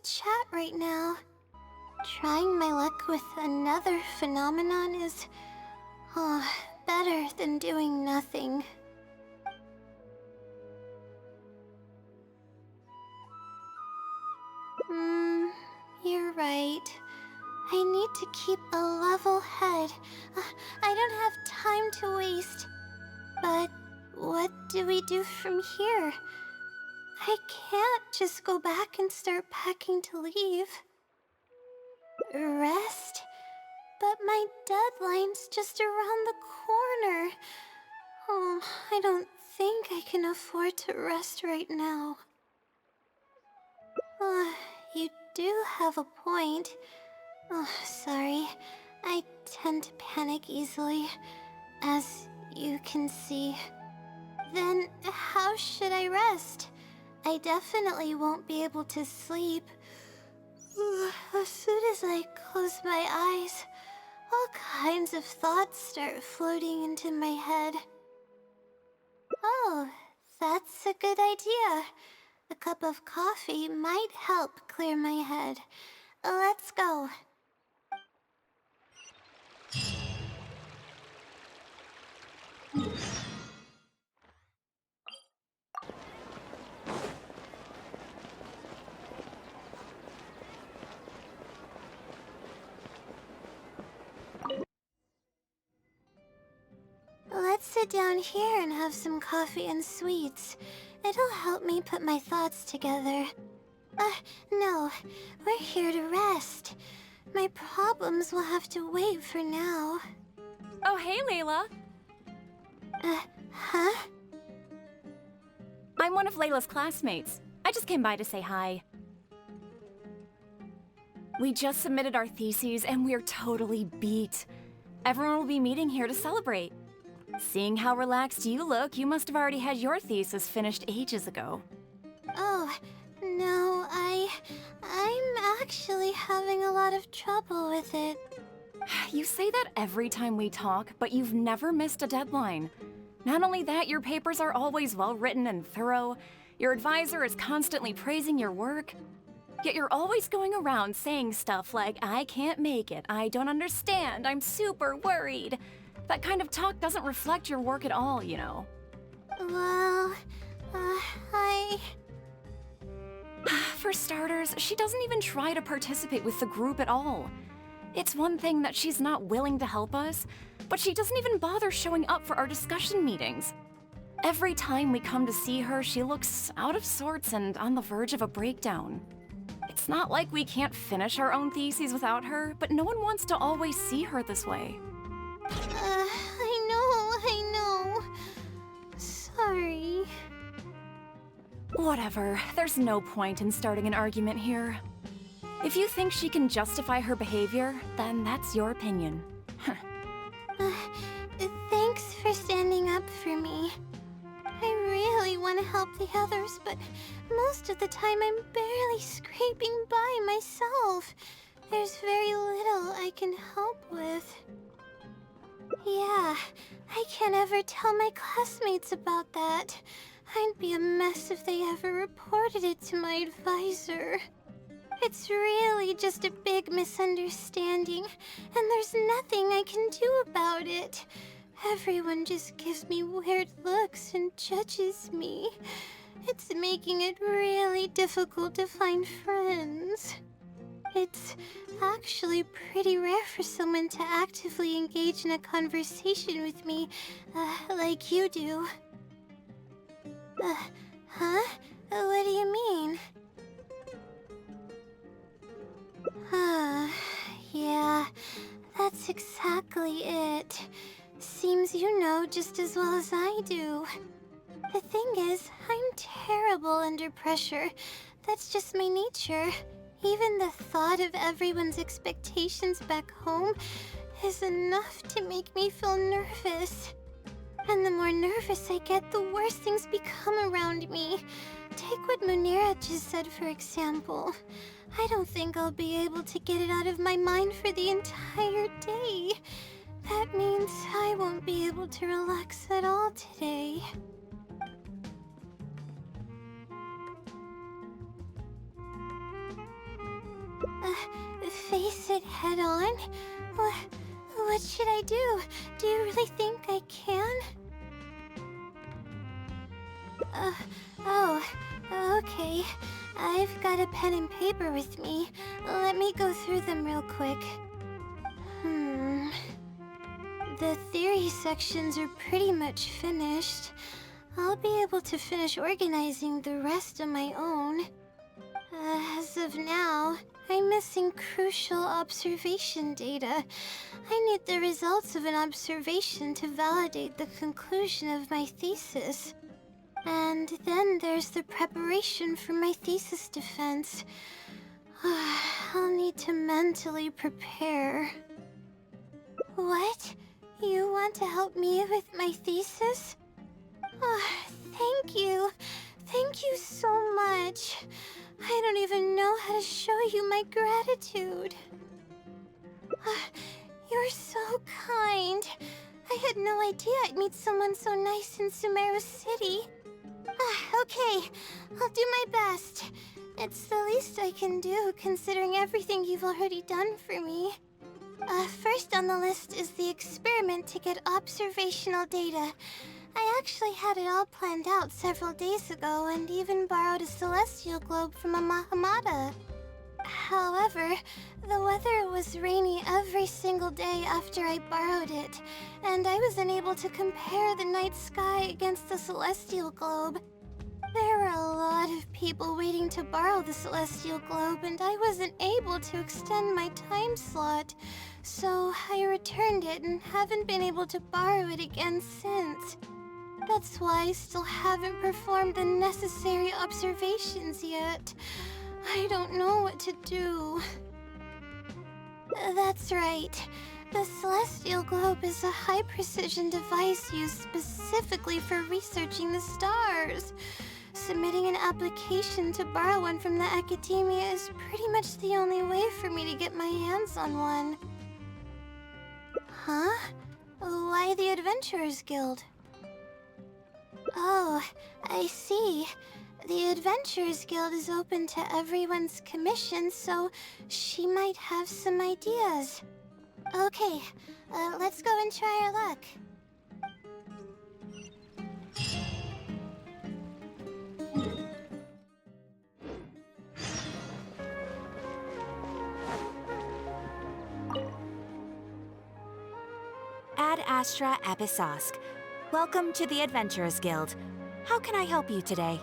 chat right now. Trying my luck with another phenomenon is, better than doing nothing. You're right. I need to keep a level head. I don't have time to waste. But what do we do from here? I can't just go back and start packing to leave. Rest? But my deadline's just around the corner. Oh, I don't think I can afford to rest right now. You do have a point. Oh, sorry. I tend to panic easily, as you can see. Then how should I rest? I definitely won't be able to sleep. As soon as I close my eyes, all kinds of thoughts start floating into my head. Oh, that's a good idea. A cup of coffee might help clear my head. Let's go. Let's sit down here and have some coffee and sweets. It'll help me put my thoughts together. No. We're here to rest. My problems will have to wait for now. Oh, hey, Layla. Huh? I'm one of Layla's classmates. I just came by to say hi. We just submitted our theses and we're totally beat. Everyone will be meeting here to celebrate. Seeing how relaxed you look, you must have already had your thesis finished ages ago. Oh, no, I'm actually having a lot of trouble with it. You say that every time we talk, but you've never missed a deadline. Not only that, your papers are always well written and thorough. Your advisor is constantly praising your work. Yet you're always going around saying stuff like, I can't make it, I don't understand, I'm super worried. That kind of talk doesn't reflect your work at all, you know. Well, For starters, she doesn't even try to participate with the group at all. It's one thing that she's not willing to help us, but she doesn't even bother showing up for our discussion meetings. Every time we come to see her, she looks out of sorts and on the verge of a breakdown. It's not like we can't finish our own theses without her, but no one wants to always see her this way. I know. Sorry. Whatever, there's no point in starting an argument here. If you think she can justify her behavior, then that's your opinion. Thanks for standing up for me. I really want to help the others, but most of the time I'm barely scraping by myself. There's very little I can help with. Yeah, I can't ever tell my classmates about that. I'd be a mess if they ever reported it to my advisor. It's really just a big misunderstanding, and there's nothing I can do about it. Everyone just gives me weird looks and judges me. It's making it really difficult to find friends. It's actually pretty rare for someone to actively engage in a conversation with me, like you do. Huh? What do you mean? Yeah, that's exactly it. Seems you know just as well as I do. The thing is, I'm terrible under pressure. That's just my nature. Even the thought of everyone's expectations back home is enough to make me feel nervous. And the more nervous I get, the worse things become around me. Take what Munira just said, for example. I don't think I'll be able to get it out of my mind for the entire day. That means I won't be able to relax at all today. it head on? What should I do? Do you really think I can? Oh, okay. I've got a pen and paper with me. Let me go through them real quick. The theory sections are pretty much finished. I'll be able to finish organizing the rest on my own. As of now, I'm missing crucial observation data. I need the results of an observation to validate the conclusion of my thesis. And then there's the preparation for my thesis defense. I'll need to mentally prepare. What? You want to help me with my thesis? Thank you. Thank you so much. I don't even know how to show you my gratitude. You're so kind. I had no idea I'd meet someone so nice in Sumeru City. Okay, I'll do my best. It's the least I can do, considering everything you've already done for me. First on the list is the experiment to get observational data. I actually had it all planned out several days ago and even borrowed a celestial globe from a Mahamada. However, the weather was rainy every single day after I borrowed it, and I was unable to compare the night sky against the celestial globe. There were a lot of people waiting to borrow the celestial globe, and I wasn't able to extend my time slot, so I returned it and haven't been able to borrow it again since. That's why I still haven't performed the necessary observations yet. I don't know what to do. That's right. The Celestial Globe is a high-precision device used specifically for researching the stars. Submitting an application to borrow one from the academia is pretty much the only way for me to get my hands on one. Huh? Why the Adventurers Guild? Oh, I see. The Adventurers Guild is open to everyone's commission, so she might have some ideas. Okay, let's go and try our luck. Ad Astra Episosk. Welcome to the Adventurers Guild. How can I help you today?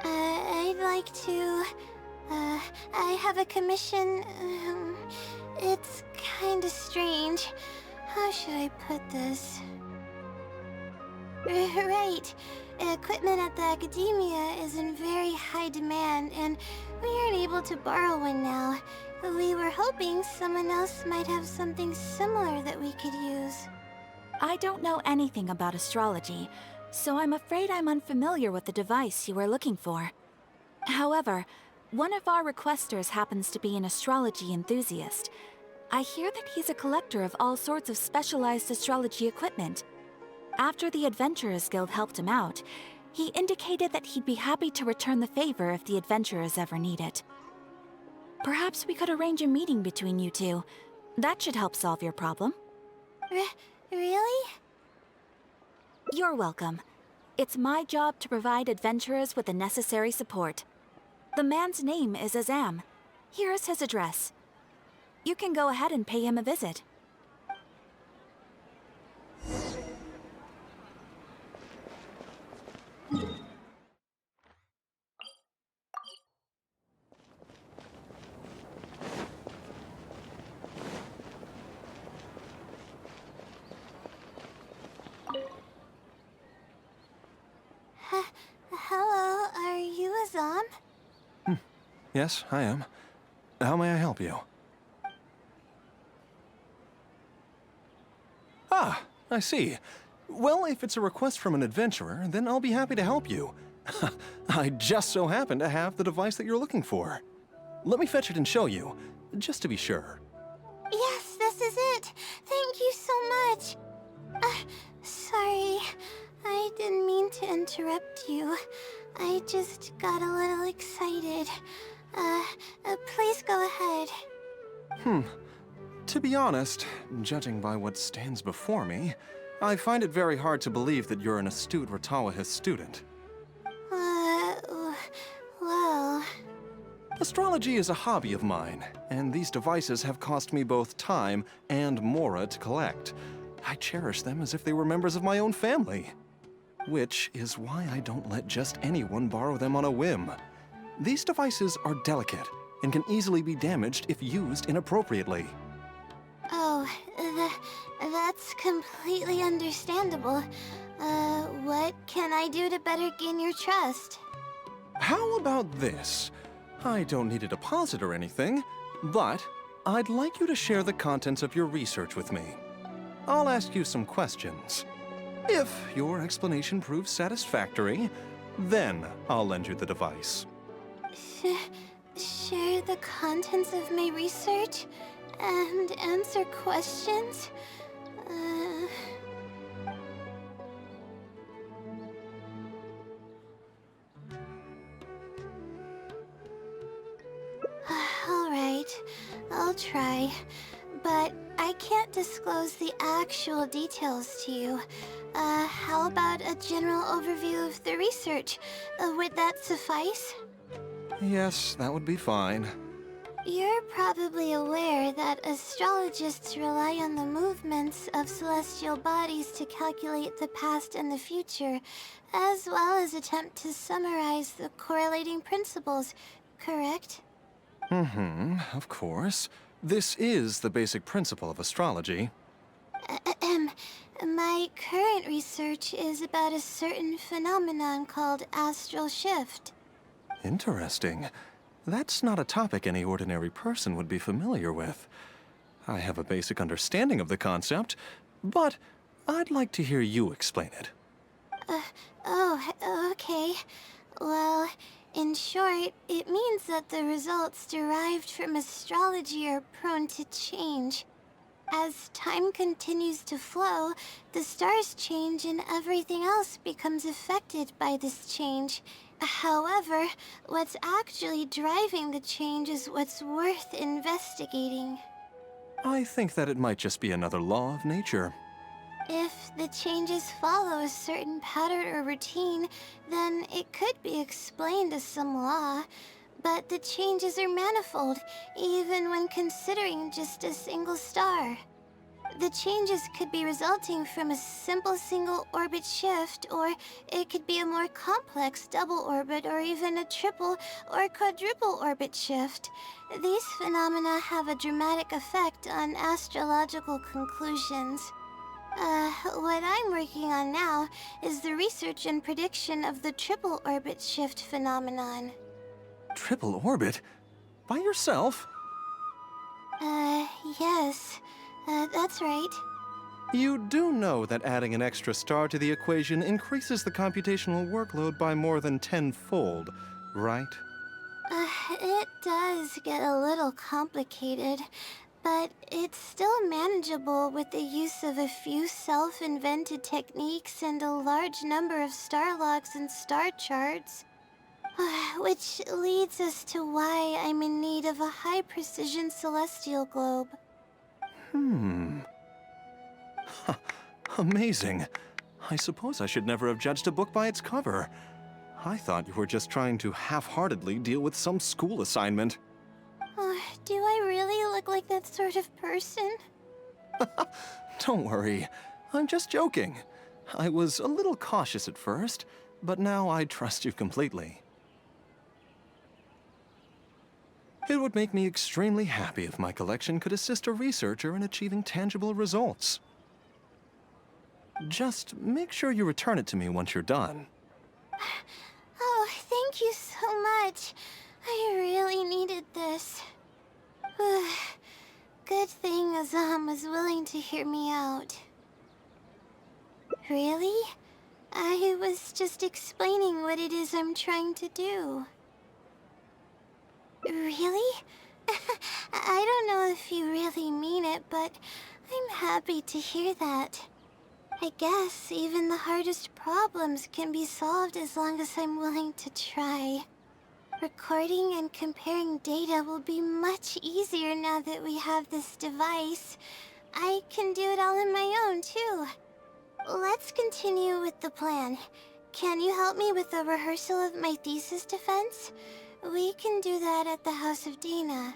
I'd like to... I have a commission... it's kinda strange. How should I put this? Right. Equipment at the academia is in very high demand, and we aren't able to borrow one now. We were hoping someone else might have something similar that we could use. I don't know anything about astrology, so I'm afraid I'm unfamiliar with the device you are looking for. However, one of our requesters happens to be an astrology enthusiast. I hear that he's a collector of all sorts of specialized astrology equipment. After the Adventurers Guild helped him out, he indicated that he'd be happy to return the favor if the adventurers ever need it. Perhaps we could arrange a meeting between you two. That should help solve your problem. Really? You're welcome. It's my job to provide adventurers with the necessary support. The man's name is Azam. Here's his address. You can go ahead and pay him a visit. Hello, are you Azam? Yes, I am. How may I help you? Ah, I see. Well, if it's a request from an adventurer, then I'll be happy to help you. I just so happen to have the device that you're looking for. Let me fetch it and show you, just to be sure. Yes, this is it. Thank you so much. Sorry. I didn't mean to interrupt you. I just got a little excited. Please go ahead. To be honest, judging by what stands before me, I find it very hard to believe that you're an astute Ratawahist student. Well... Astrology is a hobby of mine, and these devices have cost me both time and mora to collect. I cherish them as if they were members of my own family. Which is why I don't let just anyone borrow them on a whim. These devices are delicate and can easily be damaged if used inappropriately. Oh, that's completely understandable. What can I do to better gain your trust? How about this? I don't need a deposit or anything, but I'd like you to share the contents of your research with me. I'll ask you some questions. If your explanation proves satisfactory, then I'll lend you the device. Share the contents of my research and answer questions? Alright, I'll try. But I can't disclose the actual details to you. How about a general overview of the research? Would that suffice? Yes, that would be fine. You're probably aware that astrologists rely on the movements of celestial bodies to calculate the past and the future, as well as attempt to summarize the correlating principles, correct? Of course. This is the basic principle of astrology. My current research is about a certain phenomenon called astral shift. Interesting. That's not a topic any ordinary person would be familiar with. I have a basic understanding of the concept, but I'd like to hear you explain it. Okay. Well, in short, it means that the results derived from astrology are prone to change. As time continues to flow, the stars change and everything else becomes affected by this change. However, what's actually driving the change is what's worth investigating. I think that it might just be another law of nature. If the changes follow a certain pattern or routine, then it could be explained as some law. But the changes are manifold, even when considering just a single star. The changes could be resulting from a simple single orbit shift, or it could be a more complex double orbit, or even a triple or quadruple orbit shift. These phenomena have a dramatic effect on astrological conclusions. What I'm working on now is the research and prediction of the triple orbit shift phenomenon. Triple orbit? By yourself? Yes. That's right. You do know that adding an extra star to the equation increases the computational workload by more than tenfold, right? It does get a little complicated, but it's still manageable with the use of a few self-invented techniques and a large number of star logs and star charts. Which leads us to why I'm in need of a high-precision celestial globe. Amazing. I suppose I should never have judged a book by its cover. I thought you were just trying to half-heartedly deal with some school assignment. Do I really look like that sort of person? Don't worry. I'm just joking. I was a little cautious at first, but now I trust you completely. It would make me extremely happy if my collection could assist a researcher in achieving tangible results. Just make sure you return it to me once you're done. Oh, thank you so much. I really needed this. Good thing Azam was willing to hear me out. Really? I was just explaining what it is I'm trying to do. Really? I don't know if you really mean it, but I'm happy to hear that. I guess even the hardest problems can be solved as long as I'm willing to try. Recording and comparing data will be much easier now that we have this device. I can do it all on my own, too. Let's continue with the plan. Can you help me with the rehearsal of my thesis defense? We can do that at the House of Dana.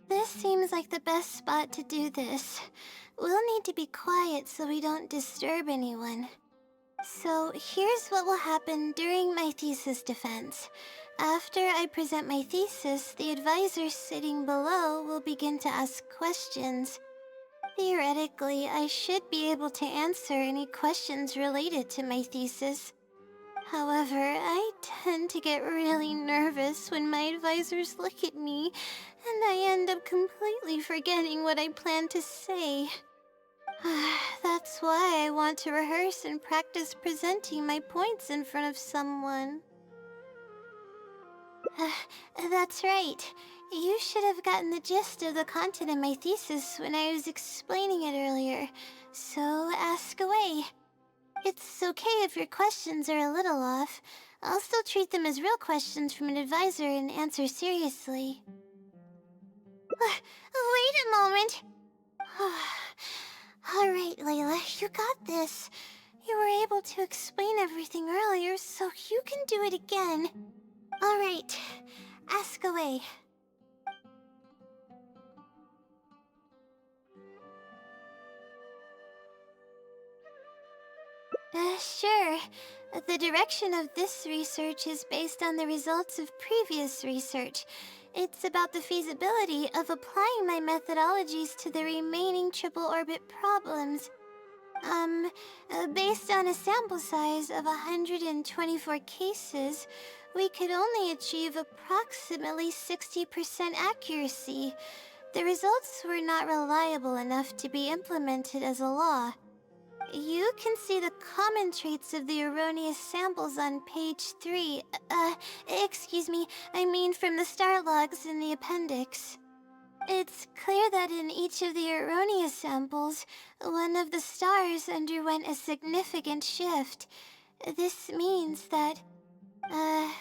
This seems like the best spot to do this. We'll need to be quiet so we don't disturb anyone. So here's what will happen during my thesis defense. After I present my thesis, the advisor sitting below will begin to ask questions. Theoretically, I should be able to answer any questions related to my thesis. However, I tend to get really nervous when my advisors look at me, and I end up completely forgetting what I plan to say. That's why I want to rehearse and practice presenting my points in front of someone. That's right. You should have gotten the gist of the content of my thesis when I was explaining it earlier, so ask away. It's okay if your questions are a little off. I'll still treat them as real questions from an advisor and answer seriously. Wait a moment! Alright, Layla, you got this. You were able to explain everything earlier, so you can do it again. Alright, ask away. Sure. The direction of this research is based on the results of previous research. It's about the feasibility of applying my methodologies to the remaining triple orbit problems. Based on a sample size of 124 cases, we could only achieve approximately 60% accuracy. The results were not reliable enough to be implemented as a law. You can see the common traits of the erroneous samples on page 3. Excuse me, I mean from the star logs in the appendix. It's clear that in each of the erroneous samples, one of the stars underwent a significant shift. This means that,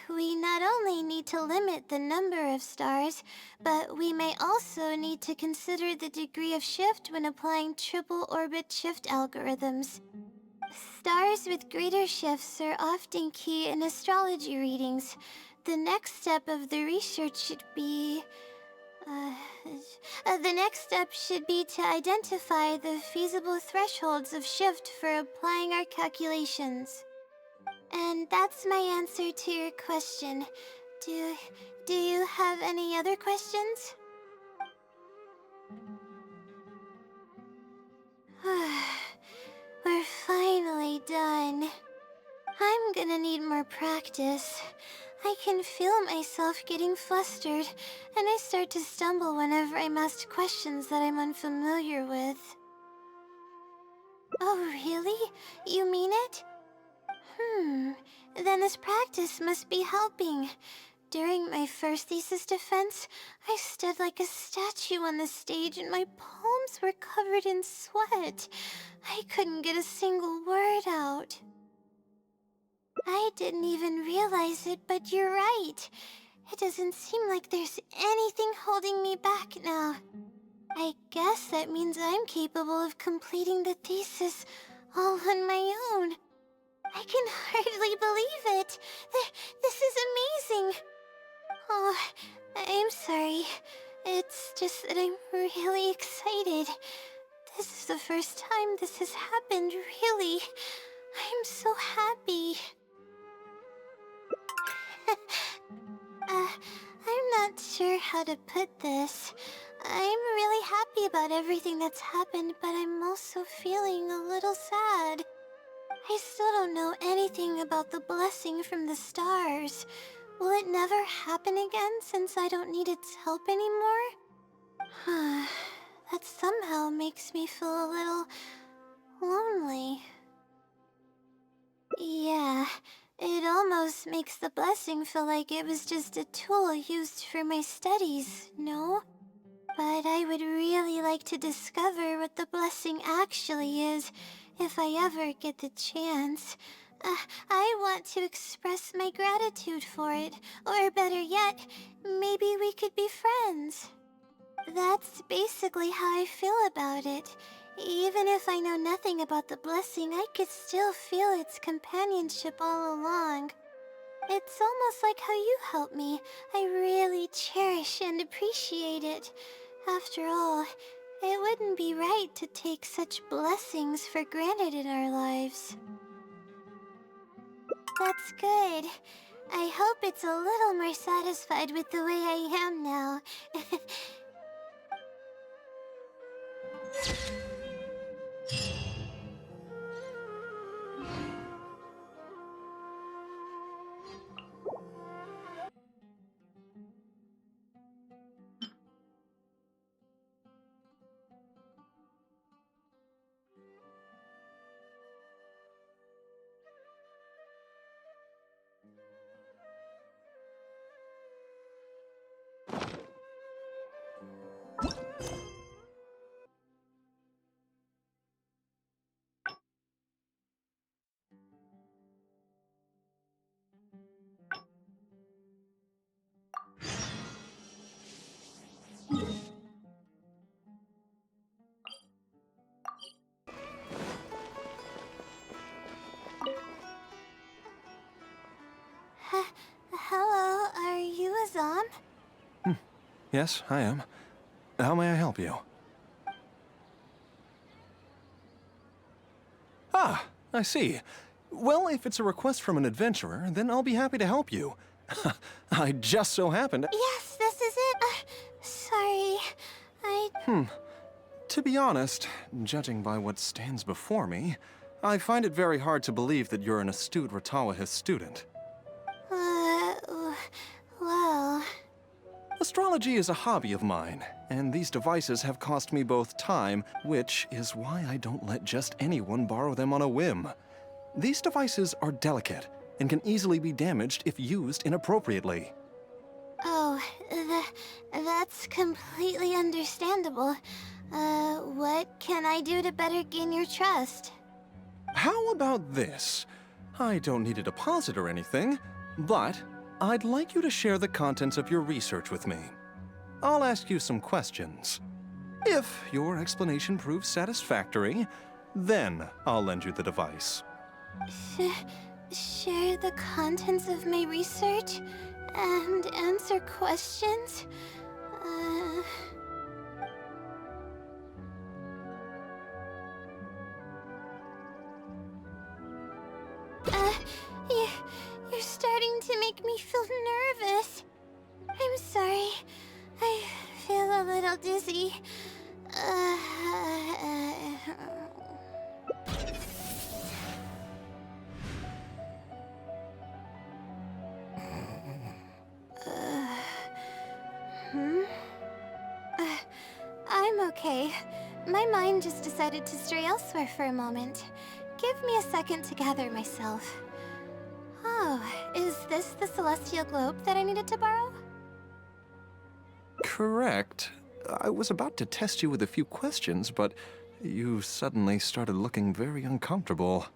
we not only need to limit the number of stars, but we may also need to consider the degree of shift when applying triple orbit shift algorithms. Stars with greater shifts are often key in astrology readings. The next step of the research should be... the next step should be to identify the feasible thresholds of shift for applying our calculations. And that's my answer to your question. Do you have any other questions? We're finally done. I'm gonna need more practice. I can feel myself getting flustered, and I start to stumble whenever I'm asked questions that I'm unfamiliar with. Oh, really? You mean it? Then this practice must be helping. During my first thesis defense, I stood like a statue on the stage and my palms were covered in sweat. I couldn't get a single word out. I didn't even realize it, but you're right. It doesn't seem like there's anything holding me back now. I guess that means I'm capable of completing the thesis all on my own. I can hardly believe it. This is amazing. Oh, I'm sorry. It's just that I'm really excited. This is the first time this has happened, really. I'm so happy. I'm not sure how to put this. I'm really happy about everything that's happened, but I'm also feeling a little sad. I still don't know anything about the blessing from the stars. Will it never happen again since I don't need its help anymore? That somehow makes me feel a little lonely. Yeah, it almost makes makes the blessing feel like it was just a tool used for my studies, no? But I would really like to discover what the blessing actually is, if I ever get the chance. I want to express my gratitude for it, or better yet, maybe we could be friends. That's basically how I feel about it. Even if I know nothing about the blessing, I could still feel its companionship all along. It's almost like how you helped me. I really cherish and appreciate it. After all, it wouldn't be right to take such blessings for granted in our lives. That's good. I hope it's a little more satisfied with the way I am now. Hello, are you Azam? Yes, I am. How may I help you? Ah, I see. Well, if it's a request from an adventurer, then I'll be happy to help you. I just so happened. Yes, this is it. Sorry. To be honest, judging by what stands before me, I find it very hard to believe that you're an astute Ratawahith student. Well... Astrology is a hobby of mine, and these devices have cost me both time, which is why I don't let just anyone borrow them on a whim. These devices are delicate and can easily be damaged if used inappropriately. Oh, that's completely understandable. What can I do to better gain your trust? How about this? I don't need a deposit or anything, but I'd like you to share the contents of your research with me. I'll ask you some questions. If your explanation proves satisfactory, then I'll lend you the device. Share the contents of my research and answer questions? You're starting to make me feel nervous. I'm sorry. I feel a little dizzy. I'm okay. My mind just decided to stray elsewhere for a moment. Give me a second to gather myself. Oh, is this the celestial globe that I needed to borrow? Correct. I was about to test you with a few questions, but you suddenly started looking very uncomfortable.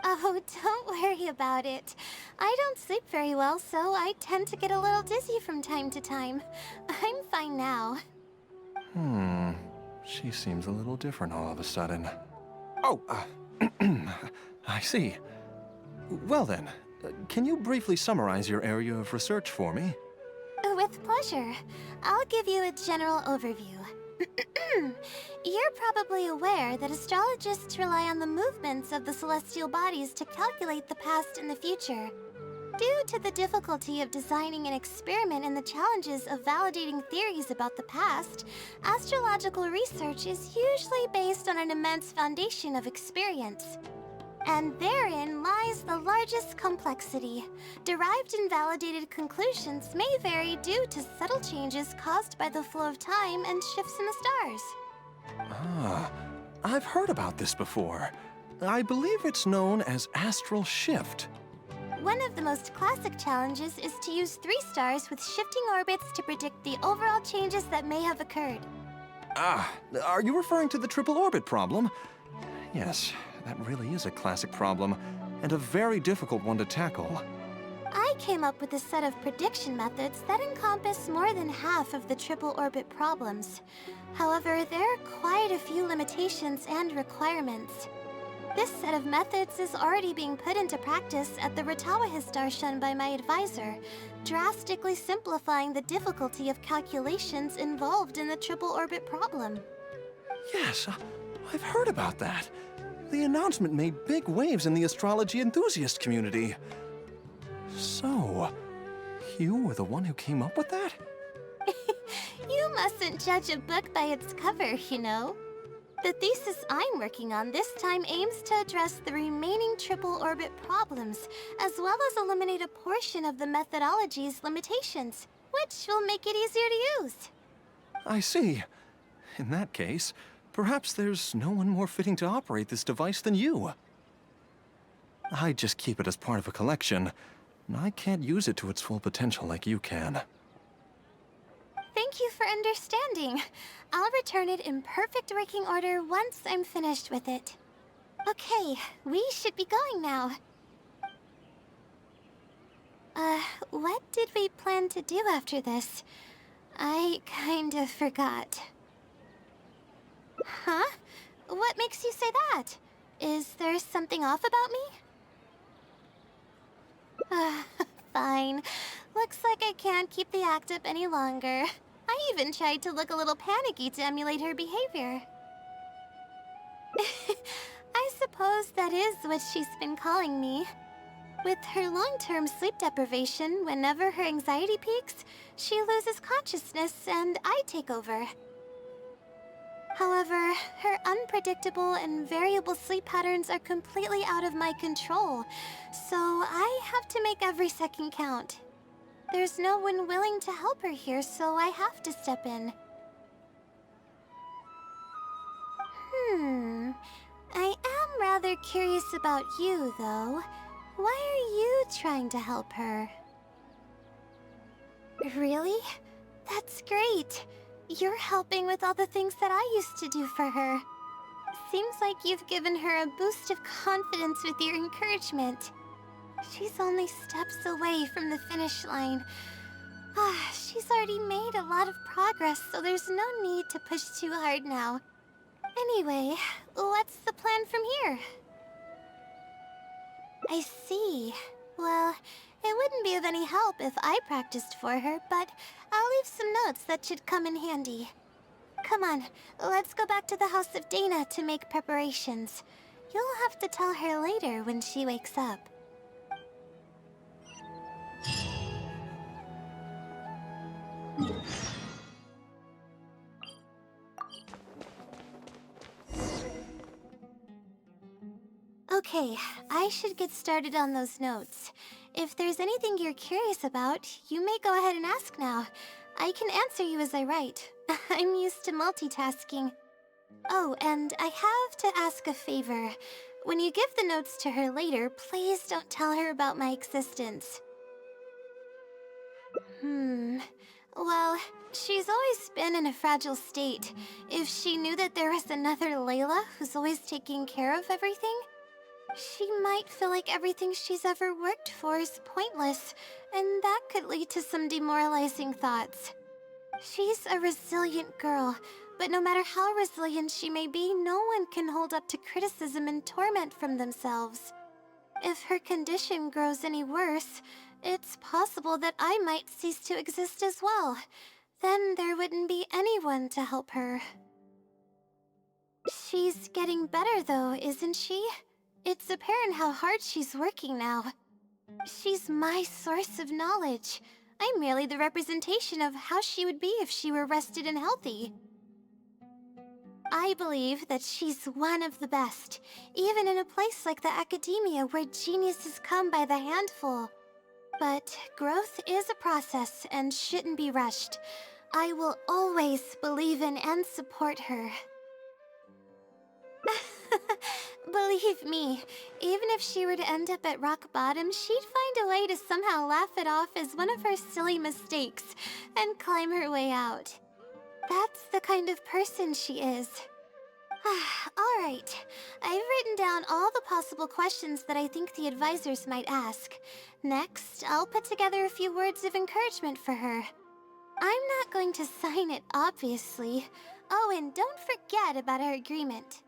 Oh, don't worry about it. I don't sleep very well, so I tend to get a little dizzy from time to time. I'm fine now. She seems a little different all of a sudden. Oh, I see. Well then, can you briefly summarize your area of research for me? With pleasure. I'll give you a general overview. You're probably aware that astrologists rely on the movements of the celestial bodies to calculate the past and the future. Due to the difficulty of designing an experiment and the challenges of validating theories about the past, astrological research is usually based on an immense foundation of experience. And therein lies the largest complexity. Derived and validated conclusions may vary due to subtle changes caused by the flow of time and shifts in the stars. Ah, I've heard about this before. I believe it's known as astral shift. One of the most classic challenges is to use 3 stars with shifting orbits to predict the overall changes that may have occurred. Ah, are you referring to the triple orbit problem? Yes, that really is a classic problem, and a very difficult one to tackle. I came up with a set of prediction methods that encompass more than half of the triple orbit problems. However, there are quite a few limitations and requirements. This set of methods is already being put into practice at the Ratawa Darshan by my advisor, drastically simplifying the difficulty of calculations involved in the triple orbit problem. Yes, I've heard about that. The announcement made big waves in the astrology enthusiast community. So, you were the one who came up with that? You mustn't judge a book by its cover, you know. The thesis I'm working on this time aims to address the remaining triple orbit problems, as well as eliminate a portion of the methodology's limitations, which will make it easier to use. I see. In that case, perhaps there's no one more fitting to operate this device than you. I just keep it as part of a collection. I can't use it to its full potential like you can. Thank you for understanding. I'll return it in perfect working order once I'm finished with it. Okay, we should be going now. What did we plan to do after this? I kind of forgot. Huh? What makes you say that? Is there something off about me? Fine. Looks like I can't keep the act up any longer. I even tried to look a little panicky to emulate her behavior. I suppose that is what she's been calling me. With her long-term sleep deprivation, whenever her anxiety peaks, she loses consciousness and I take over. However, her unpredictable and variable sleep patterns are completely out of my control, so I have to make every second count. There's no one willing to help her here, so I have to step in. I am rather curious about you, though. Why are you trying to help her? Really? That's great. You're helping with all the things that I used to do for her. Seems like you've given her a boost of confidence with your encouragement. She's only steps away from the finish line. She's already made a lot of progress, so there's no need to push too hard now. Anyway, what's the plan from here? I see. Well, it wouldn't be of any help if I practiced for her, but I'll leave some notes that should come in handy. Come on, let's go back to the House of Dana to make preparations. You'll have to tell her later when she wakes up. Okay, I should get started on those notes. If there's anything you're curious about, you may go ahead and ask now. I can answer you as I write. I'm used to multitasking. Oh, and I have to ask a favor. When you give the notes to her later, please don't tell her about my existence. Well, she's always been in a fragile state. If she knew that there was another Layla who's always taking care of everything, she might feel like everything she's ever worked for is pointless, and that could lead to some demoralizing thoughts. She's a resilient girl, but no matter how resilient she may be, no one can hold up to criticism and torment from themselves. If her condition grows any worse, it's possible that I might cease to exist as well. Then there wouldn't be anyone to help her. She's getting better though, isn't she? It's apparent how hard she's working now. She's my source of knowledge. I'm merely the representation of how she would be if she were rested and healthy. I believe that she's one of the best, even in a place like the academia where geniuses come by the handful. But growth is a process and shouldn't be rushed. I will always believe in and support her. Believe me, even if she were to end up at rock bottom, she'd find a way to somehow laugh it off as one of her silly mistakes and climb her way out. That's the kind of person she is. Alright, I've written down all the possible questions that I think the advisors might ask. Next, I'll put together a few words of encouragement for her. I'm not going to sign it, obviously. Oh, and don't forget about our agreement.